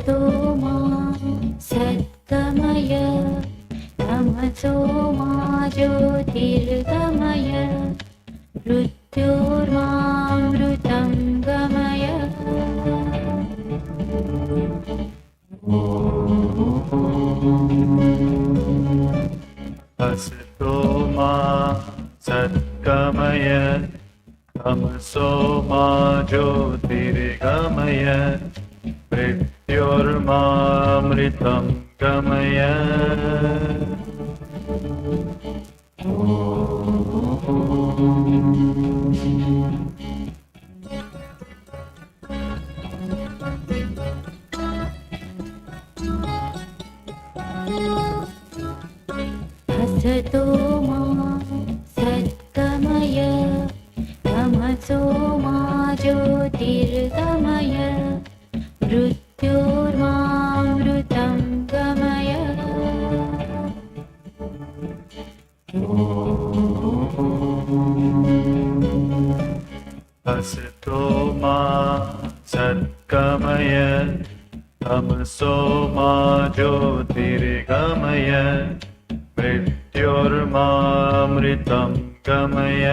असतो मा सद्गमय तमसो मा ज्योतिर्गमय मृत्योर्मामृतं गमय। असतो मा सद्गमय तमसो मा ज्योतिर्गमय मृत्योर्मामृतं गमय। असतो मा सद्गमय तमसो मा ज्योतिर्गमय मृत्योर्मामृतं गमय। असतो मा सद्गमय तमसो मा ज्योतिर्गमय मृत्योर्मामृतं गमय।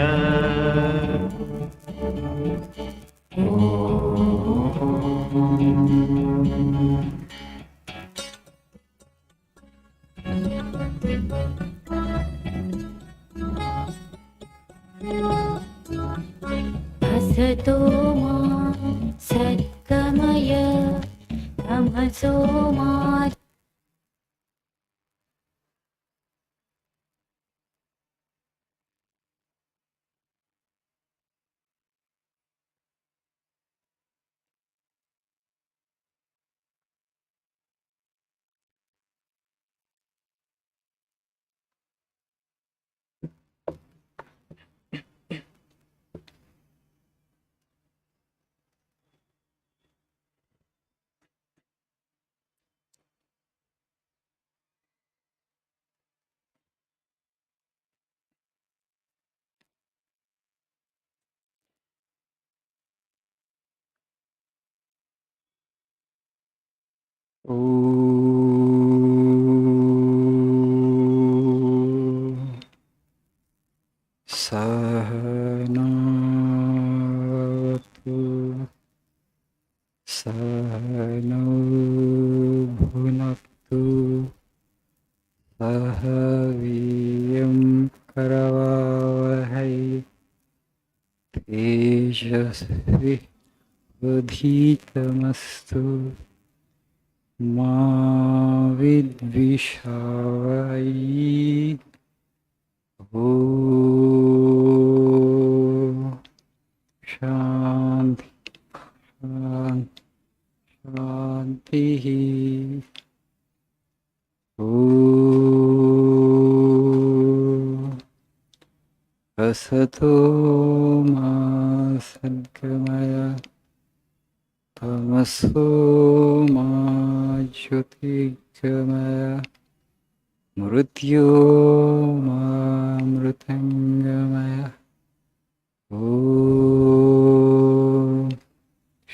असतो मा सद्गमय तमसो मा सहनावतु सहनौ भुनक्तु सह वीर्यं करवावहै तेजस्विनावधीतमस्तु मा विद्विषावहै। शांति शांति शांति। असतो मा सद्गमय तमसो मा ज्योतिर्गमय मृत्योर्मामृतं गमय।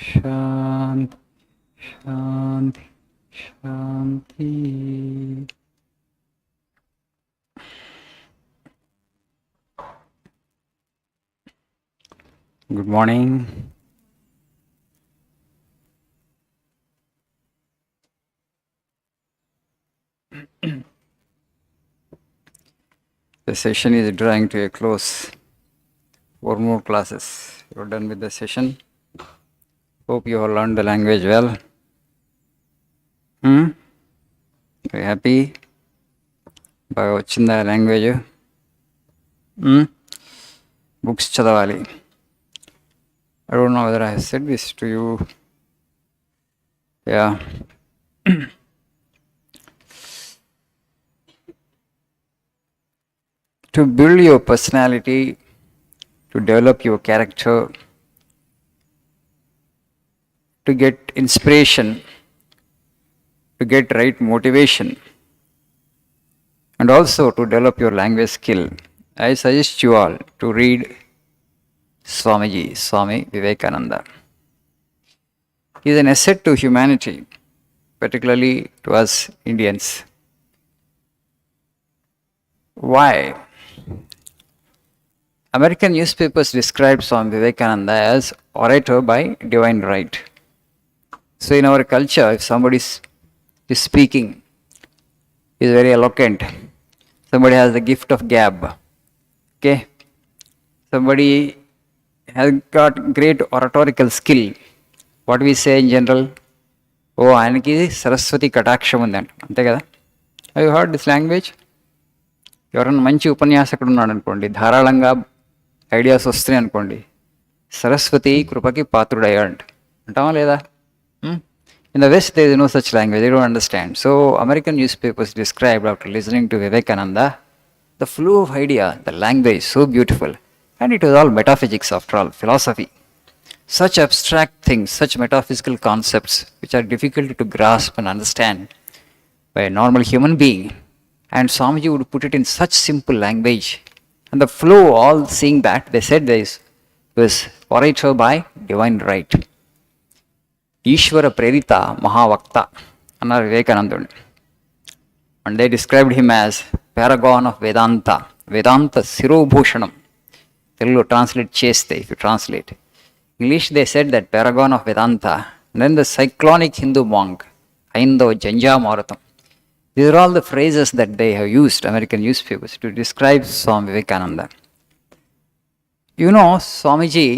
शांति शांति शांति। Good morning. The session is drawing to a close. 4 more classes. You're done with the session. Hope you have learned the language well. Are you happy? Baga vachinda language? Books chadavali. I don't know whether I have said this to you. Yeah. To build your personality, to develop your character, to get inspiration, to get right motivation, and also to develop your language skill, I suggest you all to read Swamiji, Swami Vivekananda. He is an asset to humanity. particularly to us Indians. Why? American newspapers described Swami Vivekananda as orator by divine right. So in our culture, if somebody is speaking, is very eloquent, somebody has the gift of gab, okay, somebody has got great oratorical skill, what we say in general, oh, ఆయనకి సరస్వతి కటాక్షం ఉందంట, అంతే కదా. I heard this language. ఎవరైనా మంచి ఉపన్యాసకుడు ఉన్నాడు అనుకోండి, ధారాళంగా ఐడియాస్ వస్తున్నాయి అనుకోండి, సరస్వతి కృపకి పాత్రుడయ్యాడు అంటావా లేదా? In the West, there is no such language. They don't understand. So, American newspapers described after listening to Vivekananda the flow of idea, the language, so beautiful. And it was all metaphysics after all, philosophy. Such abstract things, such metaphysical concepts, which are difficult to grasp and understand by a normal human being. And Swamiji would put it in such simple language. And the flow, all seeing that, they said this was orator by divine right. ఈశ్వర ప్రేరిత మహావక్త అన్నారు వివేకానందుడిని. And they described him as paragon of Vedanta, Vedanta శిరోభూషణం. తెలుగులో translate చేస్తే, if you translate English, they said that paragon of Vedanta. Then the cyclonic Hindu monk, ఐందో జంజామారుతం. These are all the phrases that they have used, American newspapers, to describe Swami Vivekananda. You know, Swamiji,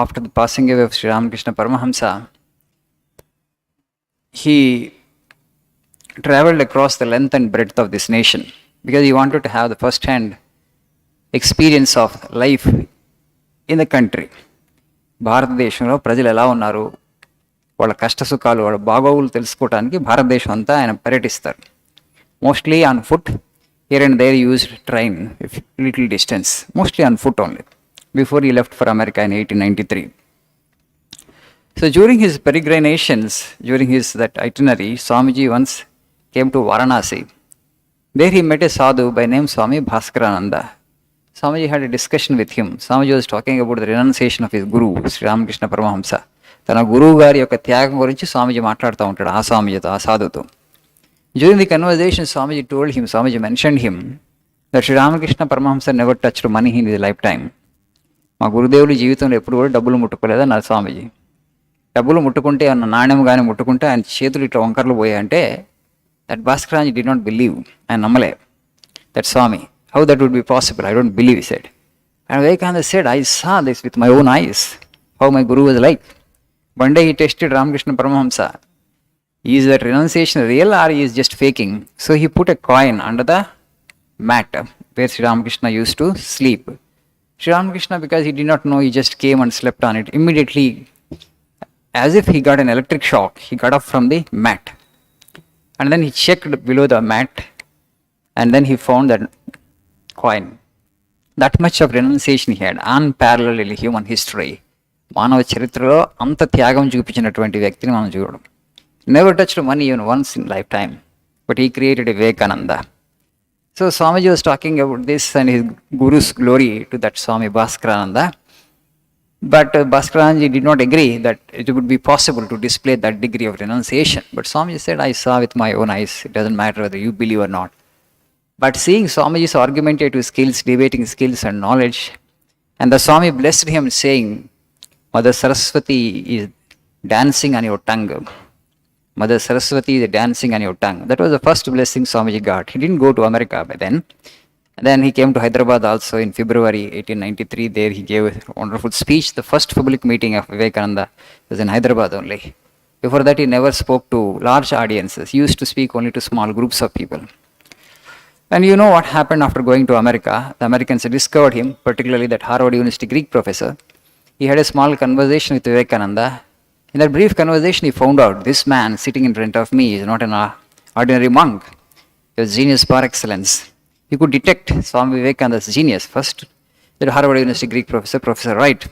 after the passing away of Sri Ramakrishna Paramahamsa, he traveled across the length and breadth of this nation because he wanted to have the first-hand experience of life in the country. భారతదేశంలో ప్రజలు ఎలా ఉన్నారు, వాళ్ళ కష్టసుఖాలు, వాళ్ళ బాగోగులు తెలుసుకోవడానికి భారతదేశం అంతా ఆయన పర్యటిస్తారు. Mostly on foot, here and there used train, little distance, mostly on foot only, before he left for America in 1893. So during his peregrinations, during his that itinerary, Swamiji once came to Varanasi. There he met a sadhu by name Swami Bhaskarananda. Swamiji had a discussion with him. Swamiji was talking about the renunciation of his guru, Sri Ramakrishna Paramahamsa. తన గురువు గారి యొక్క త్యాగం గురించి స్వామీజీ మాట్లాడుతూ ఉంటాడు ఆ స్వామీజీతో, ఆ సాధుతో. During the conversation, Swamiji told him, Swamiji mentioned him, that Sri Ramakrishna Paramahamsa never touched money in his lifetime. మా గురుదేవులు జీవితంలో ఎప్పుడు కూడా డబ్బులు ముట్టుకోలేదా నా స్వామీజీ. డబ్బులు ముట్టుకుంటే అన్న నాణ్యం కానీ ముట్టుకుంటే ఆయన చేతులు ఇట్లా వంకర్లు పోయాయంటే దట్ భాస్కరాంజీ డి నాట్ బిలీవ్, ఆయన నమ్మలే. That Swami, how that would be possible, I don't believe, he said. And Vivekananda said, I saw this with my own eyes, how my guru was like. One day he tested Ramakrishna Paramahamsa. Is that renunciation real or he is just faking? So he put a coin under the mat where Sri Ramakrishna used to sleep. Sri Ramakrishna, because he did not know, he just came and slept on it. Immediately, as if he got an electric shock, he got up from the mat. And then he checked below the mat and then he found that coin. That much of renunciation he had, unparalleled in human history. మానవ చరిత్రలో అంత త్యాగం చూపించినటువంటి వ్యక్తిని మనం చూడడం. Never touched money even once in lifetime, but he created a Vivekananda. So Swamiji was talking about this and his guru's glory to that Swami Bhaskarananda. But Bhaskaranji did not agree that it would be possible to display that degree of renunciation. But Swamiji said, I saw with my own eyes, it doesn't matter whether you believe or not. But seeing Swamiji's argumentative skills, debating skills and knowledge, and the Swami blessed him saying, Mother Saraswati is dancing on your tongue. Mother Saraswati is dancing on your tongue. That was the first blessing Swamiji got. He didn't go to America by then. And then he came to Hyderabad also in February 1893. There he gave a wonderful speech. The first public meeting of Vivekananda was in Hyderabad only. Before that, he never spoke to large audiences. He used to speak only to small groups of people. And you know what happened after going to America? The Americans discovered him, particularly that Harvard University Greek professor. He had a small conversation with Vivekananda. In that brief conversation, he found out this man sitting in front of me is not an ordinary monk. He was genius par excellence. He could detect Swami Vivekananda's genius. First, the Harvard University Greek professor, Professor Wright.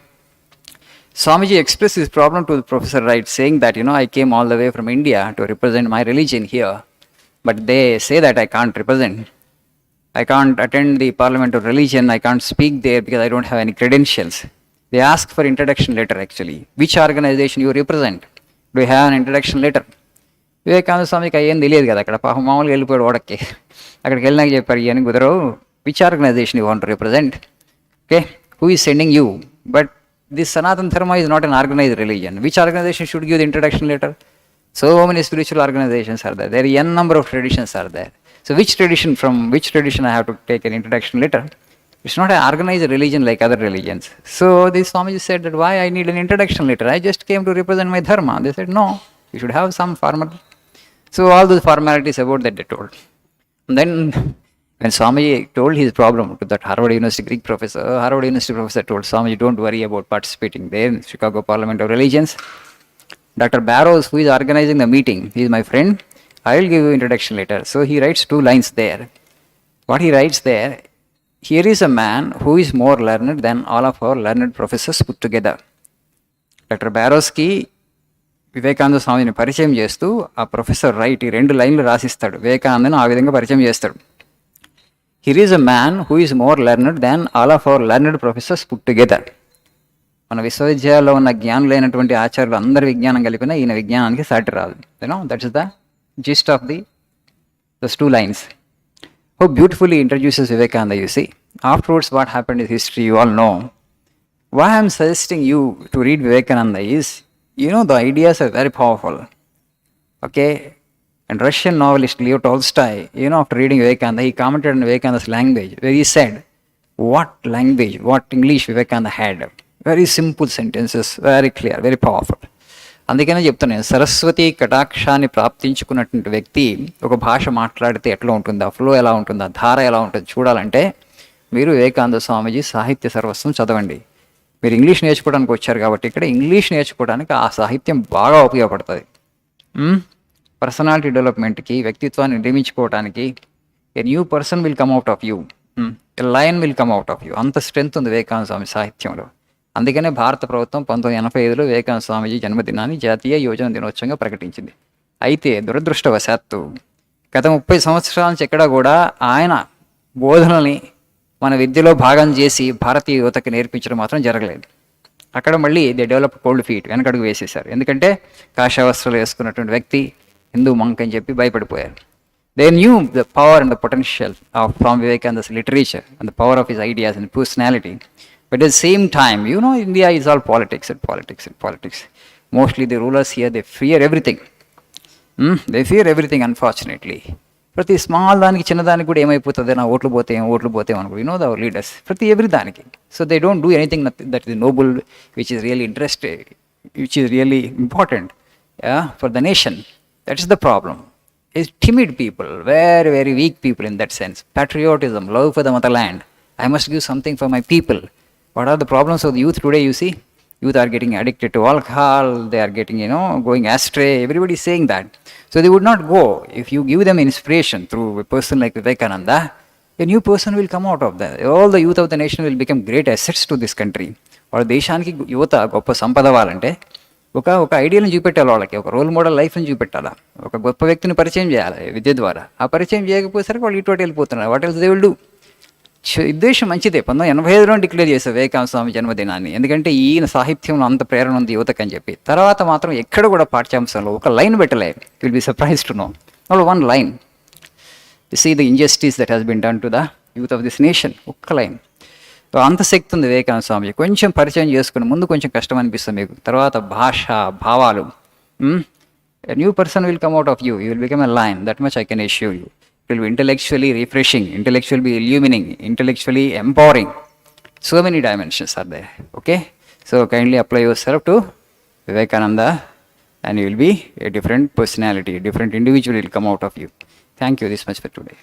Swamiji expressed his problem to Professor Wright, saying that, I came all the way from India to represent my religion here, but they say that I can't represent. I can't attend the Parliament of Religion. I can't speak there because I don't have any credentials. They ask for introduction letter actually. Which organization you represent? Do you have an introduction letter? Vivekananda స్వామికి ఏం తెలియదు కదా అక్కడ, పాపం మామూలుగా వెళ్ళిపోయాడు ఓడక్కి. అక్కడికి వెళ్ళినాక చెప్పారు, ఇవన్నీ కుదరవు, which organization you want to represent, okay, who is sending you, but this Sanatana Dharma is not an organized religion, which organization should give the introduction letter, so many spiritual organizations are there, there n number of traditions are there, so which tradition, from which tradition I have to take an introduction letter? It's not an organized religion like other religions. So the Swamiji said that why I need an introduction letter, I just came to represent my dharma. They said no, you should have some formal. So all those formalities about that they told. And then when Swamiji told his problem to that Harvard University Greek professor, Harvard University professor told Swamiji, don't worry about participating there in Chicago Parliament of Religions. Dr. Barrows, who is organizing the meeting, he is my friend, I will give you introduction letter. So he writes 2 lines there. What he writes there, here is a man who is more learned than all of our learned professors put together. Doctor బ్యారోస్కి వివేకానంద స్వామిని పరిచయం చేస్తూ ఆ professor right ఈ 2 లైన్లు రాసిస్తాడు, వివేకానందను ఆ విధంగా పరిచయం చేస్తాడు. Here is a man who is more learned than all of our learned professors put together. మన విశ్వవిద్యాలయంలో ఉన్న జ్ఞానులైనటువంటి ఆచార్యులు అందరి విజ్ఞానం కలిపినా ఈయన విజ్ఞానానికి సాటి రాదు. You know that is the gist of those 2 lines. How beautifully introduces Vivekananda, you see. Afterwards, what happened is history, you all know. Why I am suggesting you to read Vivekananda is, you know, the ideas are very powerful. Okay? And Russian novelist Leo Tolstoy, you know, after reading Vivekananda, he commented on Vivekananda's language, where he said, what language, what English Vivekananda had. Very simple sentences, very clear, very powerful. అందుకనే చెప్తాను, సరస్వతి కటాక్షాన్ని ప్రాప్తించుకున్నటువంటి వ్యక్తి ఒక భాష మాట్లాడితే ఎట్లా ఉంటుంది, ఆ flow ఎలా ఉంటుంది, ఆ ధార ఎలా ఉంటుంది చూడాలంటే మీరు వివేకానంద స్వామీజీ సాహిత్య సర్వస్వం చదవండి. మీరు ఇంగ్లీష్ నేర్చుకోవడానికి వచ్చారు కాబట్టి ఇక్కడ ఇంగ్లీష్ నేర్చుకోవడానికి ఆ సాహిత్యం బాగా ఉపయోగపడుతుంది. పర్సనాలిటీ డెవలప్మెంట్కి, వ్యక్తిత్వాన్ని నిర్మించుకోవడానికి, a new person will come out of you, a lion will come out of you, అంత స్ట్రెంత్ ఉంది వివేకానంద స్వామి సాహిత్యంలో. అందుకనే భారత ప్రభుత్వం 1985లో వివేకానంద స్వామీజీ జన్మదినాన్ని జాతీయ యువజన దినోత్సవంగా ప్రకటించింది. అయితే దురదృష్టవశాత్తు గత 30 సంవత్సరాల నుంచి ఎక్కడా కూడా ఆయన బోధనల్ని మన విద్యలో భాగం చేసి భారతీయ యువతకి నేర్పించడం మాత్రం జరగలేదు. అక్కడ మళ్ళీ దే డెవలప్ కోల్డ్ ఫీట్, వెనకడుగు వేసేశారు. ఎందుకంటే కాషాయవస్త్రాలు వేసుకున్నటువంటి వ్యక్తి హిందూ మంక్ అని చెప్పి భయపడిపోయారు. They knew the power and the potential of from Vivekananda's literature and the power of his ideas and personality. But at the same time, you know, India is all politics and politics and politics. Mostly the rulers here, they fear everything. They fear everything, unfortunately. ప్రతి small దానికి చిన్నదానికి కూడా ఏమైపోతుంది, నా ఓట్లు పోతే అనుకో, you know the leaders, ప్రతి ఎవ్రీ దానికి. So they don't do anything that is noble, which is really interested, which is really important for the nation. That is the problem. Is timid people, very, very weak people in that sense. Patriotism, love for the motherland. I must give something for my people. What are the problems of the youth today, you see? Youth are getting addicted to alcohol, they are getting, you know, going astray, everybody is saying that. So they would not go. If you give them inspiration through a person like Vivekananda, a new person will come out of that. All the youth of the nation will become great assets to this country. Or దేశానికి యువత గొప్ప సంపద అవ్వాలంటే ఒక ఐడియాలను చూపెట్టాలి, వాళ్ళకి ఒక role model లైఫ్ని చూపెట్టాలా, ఒక గొప్ప వ్యక్తిని పరిచయం చేయాలి విద్య ద్వారా. ఆ పరిచయం చేయకపోయేసరికి వాళ్ళు ఇటు వెళ్ళిపోతున్నారు. What else they will do? ఉద్దేశం మంచిదే, 1985లో డిక్లేర్ చేశారు వివేకానంద స్వామి జన్మదినాన్ని, ఎందుకంటే ఈయన సాహిత్యంలో అంత ప్రేరణ ఉంది యువతకు అని చెప్పి. తర్వాత మాత్రం ఎక్కడ కూడా పాఠ్యాంశంలో ఒక లైన్ పెట్టలే. Will be surprise to know, not one line. You see the injustice that has been done to the youth of this nation. ఒక్క లైన్. అంత శక్తి ఉంది వివేకానంద స్వామి. కొంచెం పరిచయం చేసుకుని ముందు కొంచెం కష్టం అనిపిస్తుంది మీకు, తర్వాత భాష, భావాలు. A new person will come out of you. You will become a lion. That much I can assure you. It will be intellectually refreshing, intellectually illuminating, intellectually empowering. So many dimensions are there. Okay? So kindly apply yourself to Vivekananda and you will be a different personality, a different individual will come out of you. Thank you this much for today.